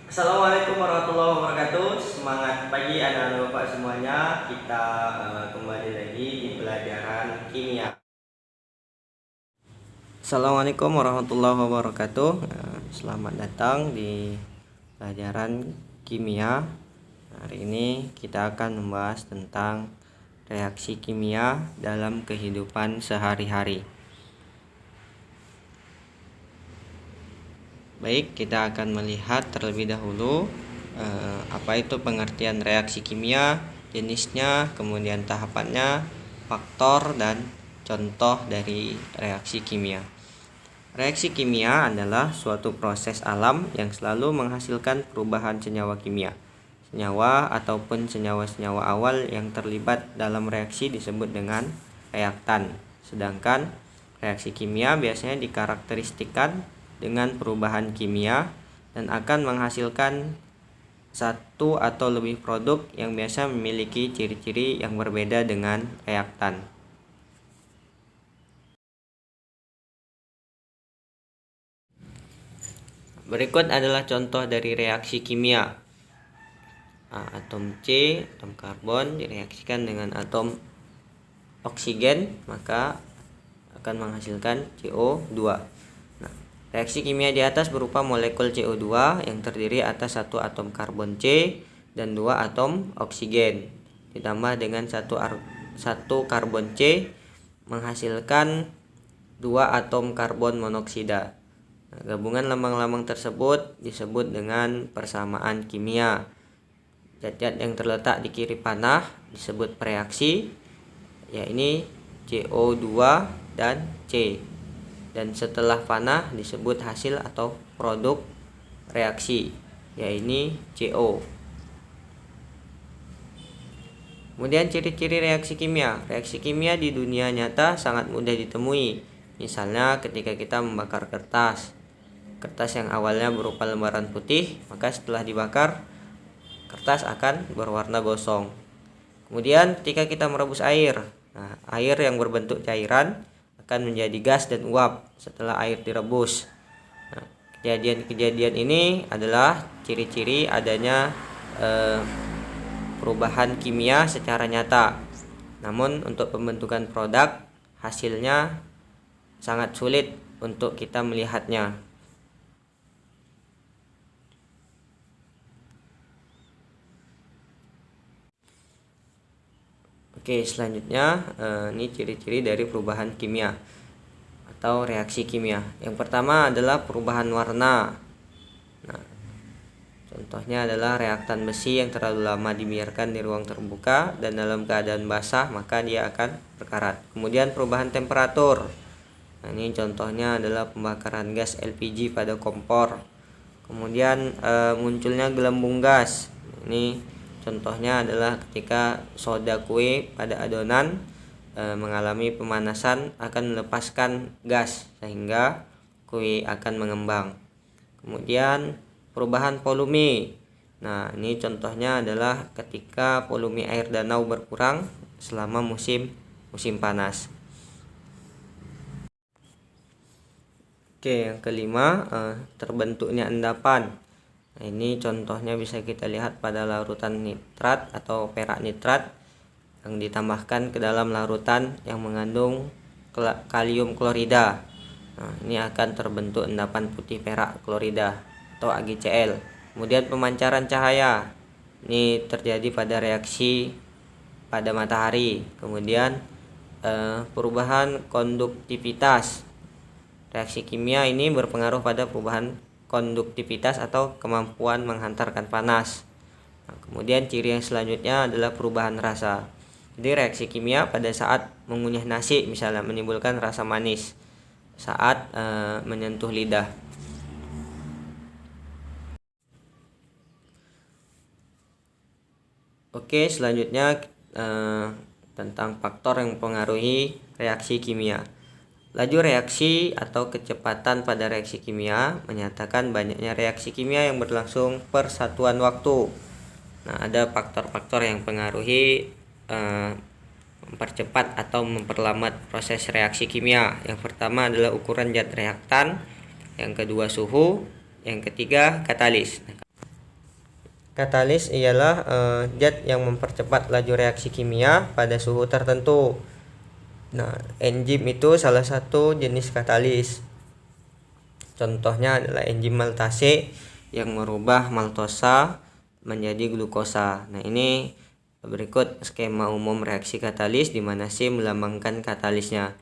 Assalamualaikum warahmatullahi wabarakatuh. Semangat pagi anak-anak bapak semuanya. Kita kembali lagi di pelajaran kimia. Assalamualaikum warahmatullahi wabarakatuh. Selamat datang di pelajaran kimia. Hari ini kita akan membahas tentang reaksi kimia dalam kehidupan sehari-hari. Baik, kita akan melihat terlebih dahulu apa itu pengertian reaksi kimia, jenisnya, kemudian tahapannya, faktor, dan contoh dari reaksi kimia. Reaksi kimia adalah suatu proses alam yang selalu menghasilkan perubahan senyawa kimia. Senyawa ataupun senyawa-senyawa awal yang terlibat dalam reaksi disebut dengan reaktan. Sedangkan reaksi kimia biasanya dikarakteristikkan dengan perubahan kimia dan akan menghasilkan satu atau lebih produk yang biasa memiliki ciri-ciri yang berbeda dengan reaktan. Berikut adalah contoh dari reaksi kimia. Atom C, atom karbon direaksikan dengan atom oksigen, maka akan menghasilkan CO2. Reaksi kimia di atas berupa molekul CO2 yang terdiri atas satu atom karbon C dan dua atom oksigen, ditambah dengan satu karbon C menghasilkan dua atom karbon monoksida. Gabungan lambang-lambang tersebut disebut dengan persamaan kimia. Zat-zat yang terletak di kiri panah disebut preaksi, yaitu CO2 dan C. Dan setelah panah disebut hasil atau produk reaksi, yaitu CO. Kemudian ciri-ciri reaksi kimia. Reaksi kimia di dunia nyata sangat mudah ditemui. Misalnya ketika kita membakar kertas. Kertas yang awalnya berupa lembaran putih, maka setelah dibakar, kertas akan berwarna gosong. Kemudian ketika kita merebus air, air yang berbentuk cairan akan menjadi gas dan uap setelah air direbus. Kejadian-kejadian ini adalah ciri-ciri adanya perubahan kimia secara nyata. Namun untuk pembentukan produk hasilnya sangat sulit untuk kita melihatnya. Oke, selanjutnya ini ciri-ciri dari perubahan kimia atau reaksi kimia. Yang pertama adalah perubahan warna. Contohnya adalah reaktan besi yang terlalu lama dibiarkan di ruang terbuka dan dalam keadaan basah, maka dia akan berkarat. Kemudian perubahan temperatur. Ini contohnya adalah pembakaran gas LPG pada kompor. Kemudian munculnya gelembung gas. Ini contohnya adalah ketika soda kue pada adonan mengalami pemanasan akan melepaskan gas sehingga kue akan mengembang. Kemudian perubahan volume. Ini contohnya adalah ketika volume air danau berkurang selama musim panas. Oke, yang kelima, terbentuknya endapan. Ini contohnya bisa kita lihat pada larutan nitrat atau perak nitrat yang ditambahkan ke dalam larutan yang mengandung kalium klorida. Ini akan terbentuk endapan putih perak klorida atau AgCl. Kemudian pemancaran cahaya. Ini terjadi pada reaksi pada matahari. Kemudian perubahan konduktivitas. Reaksi kimia ini berpengaruh pada perubahan konduktivitas atau kemampuan menghantarkan panas. Kemudian ciri yang selanjutnya adalah perubahan rasa. Jadi reaksi kimia pada saat mengunyah nasi misalnya menimbulkan rasa manis saat menyentuh lidah. Oke, selanjutnya tentang faktor yang mempengaruhi reaksi kimia. Laju reaksi atau kecepatan pada reaksi kimia menyatakan banyaknya reaksi kimia yang berlangsung per satuan waktu. Ada faktor-faktor yang mempengaruhi mempercepat atau memperlambat proses reaksi kimia. Yang pertama adalah ukuran zat reaktan, yang kedua suhu, yang ketiga katalis. Katalis ialah zat yang mempercepat laju reaksi kimia pada suhu tertentu. Nah, enzim itu salah satu jenis katalis. Contohnya adalah enzim maltase yang merubah maltosa menjadi glukosa. Nah, ini berikut skema umum reaksi katalis di mana C melambangkan katalisnya.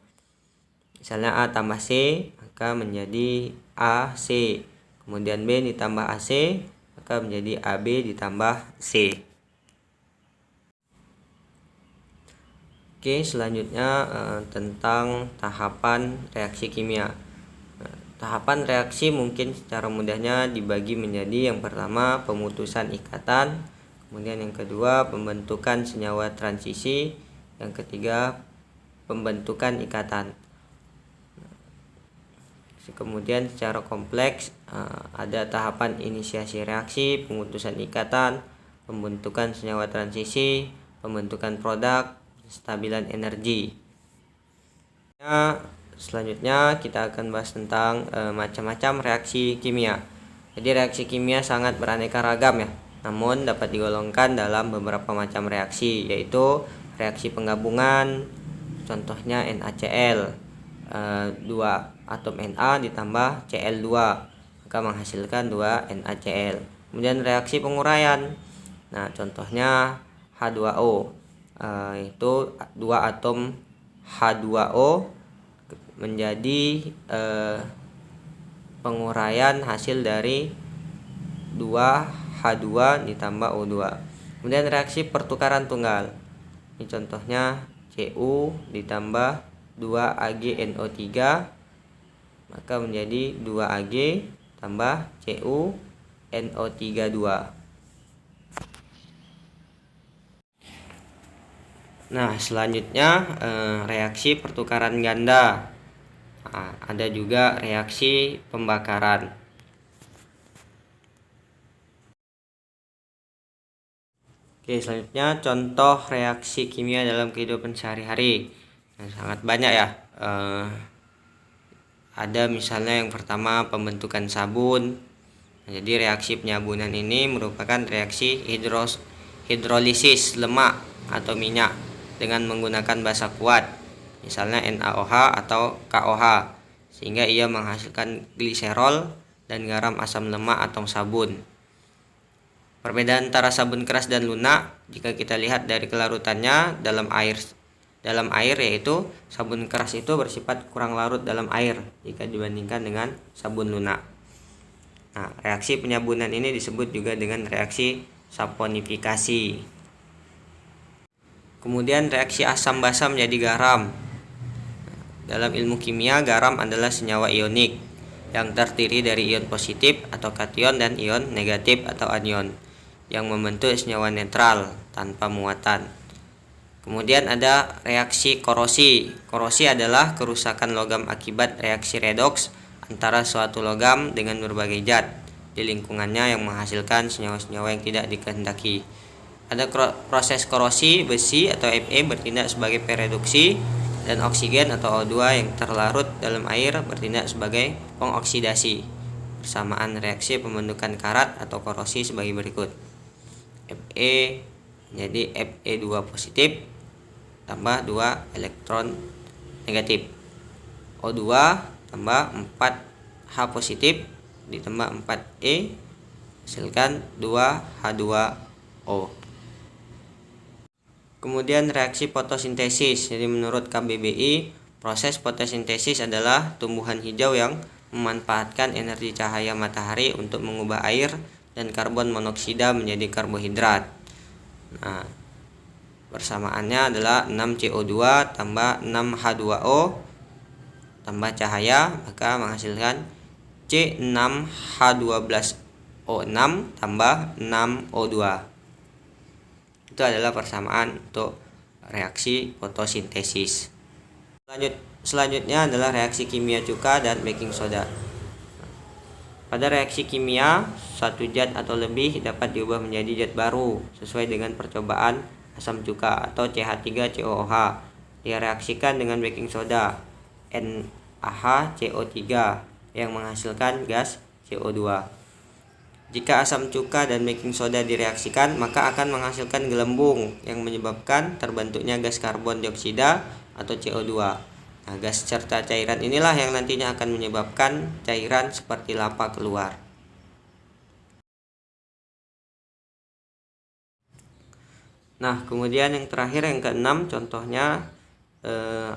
Misalnya A tambah C, maka menjadi AC. Kemudian B ditambah AC, maka menjadi AB ditambah C. Oke, selanjutnya tentang tahapan reaksi kimia. Tahapan reaksi mungkin secara mudahnya dibagi menjadi yang pertama pemutusan ikatan, kemudian yang kedua pembentukan senyawa transisi, yang ketiga pembentukan ikatan. Kemudian secara kompleks ada tahapan inisiasi reaksi, pemutusan ikatan, pembentukan senyawa transisi, pembentukan produk, stabilan energi. Selanjutnya kita akan bahas tentang macam-macam reaksi kimia. Jadi reaksi kimia sangat beraneka ragam ya, namun dapat digolongkan dalam beberapa macam reaksi, yaitu reaksi penggabungan, contohnya NaCl. 2 atom Na ditambah Cl2 maka menghasilkan 2 NaCl. Kemudian reaksi penguraian, nah contohnya H2O, itu 2 atom H2O menjadi penguraian hasil dari 2H2 ditambah O2. Kemudian reaksi pertukaran tunggal, ini contohnya Cu ditambah 2AgNO3 maka menjadi 2Ag tambah CuNO32. Nah, selanjutnya reaksi pertukaran ganda. Nah, ada juga reaksi pembakaran. Oke, selanjutnya contoh reaksi kimia dalam kehidupan sehari-hari. Nah, sangat banyak ya. Ada misalnya yang pertama pembentukan sabun. Nah, jadi reaksi penyabunan ini merupakan reaksi hidrolisis lemak atau minyak dengan menggunakan basa kuat, misalnya NaOH atau KOH, sehingga ia menghasilkan gliserol dan garam asam lemak atau sabun. Perbedaan antara sabun keras dan lunak jika kita lihat dari kelarutannya dalam air, yaitu sabun keras itu bersifat kurang larut dalam air jika dibandingkan dengan sabun lunak. Nah, reaksi penyabunan ini disebut juga dengan reaksi saponifikasi. Kemudian reaksi asam basa menjadi garam. Dalam ilmu kimia, garam adalah senyawa ionik yang terdiri dari ion positif atau kation dan ion negatif atau anion yang membentuk senyawa netral tanpa muatan. Kemudian ada reaksi korosi. Korosi adalah kerusakan logam akibat reaksi redoks antara suatu logam dengan berbagai zat di lingkungannya yang menghasilkan senyawa-senyawa yang tidak dikehendaki. Ada proses korosi besi atau Fe bertindak sebagai pereduksi, dan oksigen atau O2 yang terlarut dalam air bertindak sebagai pengoksidasi. Persamaan reaksi pembentukan karat atau korosi sebagai berikut. Fe menjadi Fe2 positif tambah 2 elektron negatif. O2 tambah 4H positif ditambah 4E hasilkan 2H2O. Kemudian reaksi fotosintesis. Jadi menurut KBBI, proses fotosintesis adalah tumbuhan hijau yang memanfaatkan energi cahaya matahari untuk mengubah air dan karbon monoksida menjadi karbohidrat. Nah, persamaannya adalah 6CO2 tambah 6H2O tambah cahaya, maka menghasilkan C6H12O6 tambah 6O2. Itu adalah persamaan untuk reaksi fotosintesis. Selanjutnya adalah reaksi kimia cuka dan baking soda. Pada reaksi kimia, satu zat atau lebih dapat diubah menjadi zat baru sesuai dengan percobaan asam cuka atau CH3COOH. Direaksikan dengan baking soda NaHCO3 yang menghasilkan gas CO2. Jika asam cuka dan baking soda direaksikan, maka akan menghasilkan gelembung yang menyebabkan terbentuknya gas karbon dioksida atau CO2. Nah, gas serta cairan inilah yang nantinya akan menyebabkan cairan seperti lava keluar. Nah, kemudian yang terakhir, yang keenam, contohnya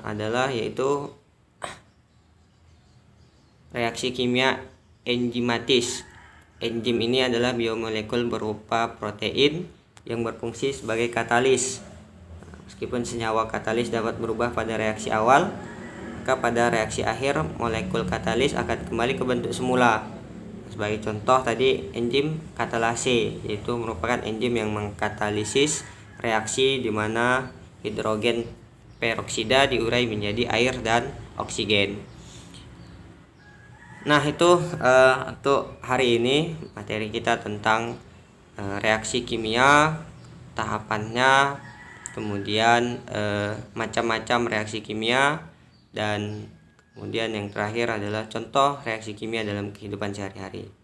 adalah yaitu reaksi kimia enzimatis. Enzim ini adalah biomolekul berupa protein yang berfungsi sebagai katalis. Meskipun senyawa katalis dapat berubah pada reaksi awal, maka pada reaksi akhir molekul katalis akan kembali ke bentuk semula. Sebagai contoh tadi enzim katalase, yaitu merupakan enzim yang mengkatalisis reaksi di mana hidrogen peroksida diurai menjadi air dan oksigen. Nah, itu untuk hari ini materi kita tentang reaksi kimia, tahapannya, kemudian macam-macam reaksi kimia, dan kemudian yang terakhir adalah contoh reaksi kimia dalam kehidupan sehari-hari.